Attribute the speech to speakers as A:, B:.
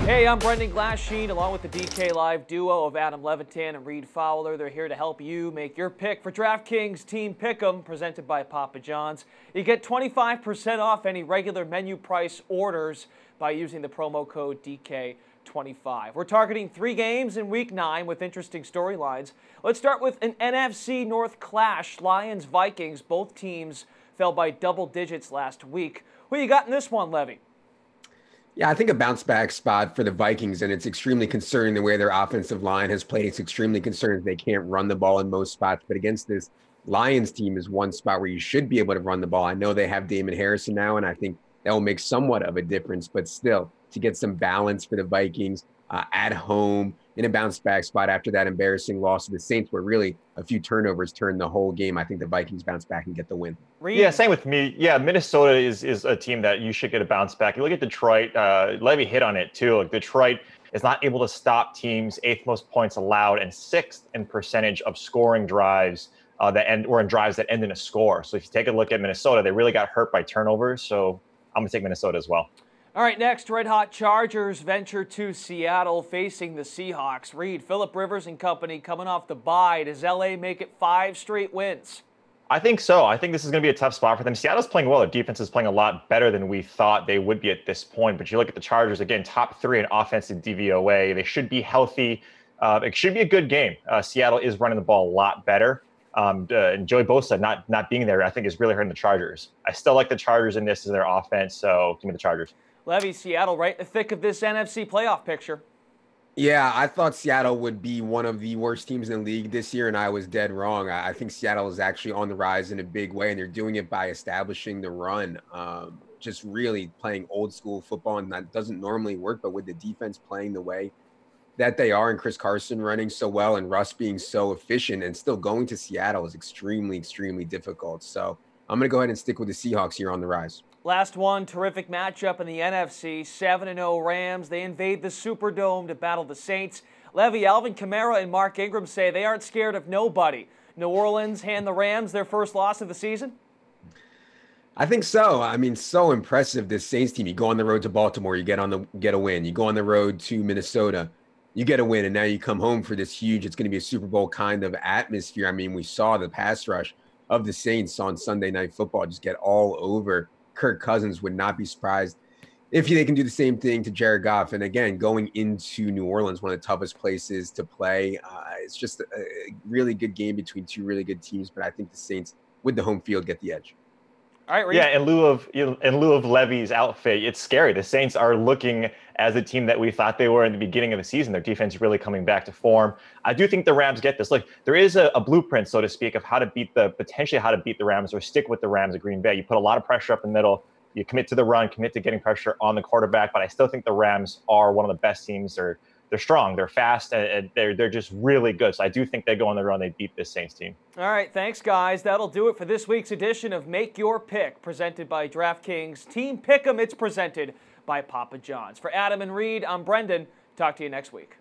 A: Hey, I'm Brendan Glasheen, along with the DK Live duo of Adam Levitan and Reid Fowler. They're here to help you make your pick for DraftKings Team Pick'em, presented by Papa John's. You get 25% off any regular menu price orders by using the promo code DK25. We're targeting 3 games in Week 9 with interesting storylines. Let's start with an NFC North clash. Lions-Vikings, both teams fell by double digits last week. Who you got in this one, Levy?
B: Yeah, I think a bounce back spot for the Vikings, and it's extremely concerning the way their offensive line has played. It's extremely concerning they can't run the ball in most spots. But against this Lions team is one spot where you should be able to run the ball. I know they have Damon Harrison now, and I think that will make somewhat of a difference. But still, to get some balance for the Vikings at home in a bounce back spot after that embarrassing loss to the Saints, where really a few turnovers turned the whole game, I think the Vikings bounce back and get the win.
A: Reid.
C: Yeah, same with me. Yeah, Minnesota is a team that you should get a bounce back. You look at Detroit, Levy hit on it too. Like Detroit is not able to stop teams, 8th most points allowed and 6th in percentage of scoring drives in drives that end in a score. So if you take a look at Minnesota, they really got hurt by turnovers. So I'm going to take Minnesota as well.
A: All right, next, Red Hot Chargers venture to Seattle facing the Seahawks. Reid, Phillip Rivers and company coming off the bye. Does LA make it 5 straight wins?
C: I think so. I think this is going to be a tough spot for them. Seattle's playing well. Their defense is playing a lot better than we thought they would be at this point. But you look at the Chargers, again, top 3 in offensive DVOA. They should be healthy. It should be a good game. Seattle is running the ball a lot better. And Joey Bosa not being there, I think, is really hurting the Chargers. I still like the Chargers in this as their offense, so give me the Chargers.
A: Levy, Seattle right in the thick of this NFC playoff picture.
B: Yeah, I thought Seattle would be one of the worst teams in the league this year, and I was dead wrong. I think Seattle is actually on the rise in a big way, and they're doing it by establishing the run, just really playing old school football, and that doesn't normally work, but with the defense playing the way that they are and Chris Carson running so well and Russ being so efficient and still going to Seattle is extremely, extremely difficult. So I'm going to go ahead and stick with the Seahawks here on the rise.
A: Last one, terrific matchup in the NFC. 7-0 Rams. They invade the Superdome to battle the Saints. Levy, Alvin Kamara, and Mark Ingram say they aren't scared of nobody. New Orleans hand the Rams their first loss of the season?
B: I think so. I mean, so impressive, this Saints team. You go on the road to Baltimore, you get a win. You go on the road to Minnesota, you get a win, and now you come home for this huge, it's going to be a Super Bowl kind of atmosphere. I mean, we saw the pass rush of the Saints on Sunday Night Football just get all over Kirk Cousins. Would not be surprised if they can do the same thing to Jared Goff. And again, going into New Orleans, one of the toughest places to play. It's just a really good game between 2 really good teams, but I think the Saints, with the home field, get the edge.
A: All right, Reid.
C: Yeah, in lieu of Levy's outfit, it's scary. The Saints are looking as the team that we thought they were in the beginning of the season. Their defense is really coming back to form. I do think the Rams get this. Look, there is a blueprint, so to speak, of potentially how to beat the Rams or stick with the Rams at Green Bay. You put a lot of pressure up the middle. You commit to the run, commit to getting pressure on the quarterback. But I still think the Rams are one of the best teams. They're strong, they're fast, and they're just really good. So I do think they go on the run, they beat this Saints team.
A: All right, thanks, guys. That'll do it for this week's edition of Make Your Pick, presented by DraftKings Team Pick'em. It's presented by Papa John's. For Adam and Reid, I'm Brendan. Talk to you next week.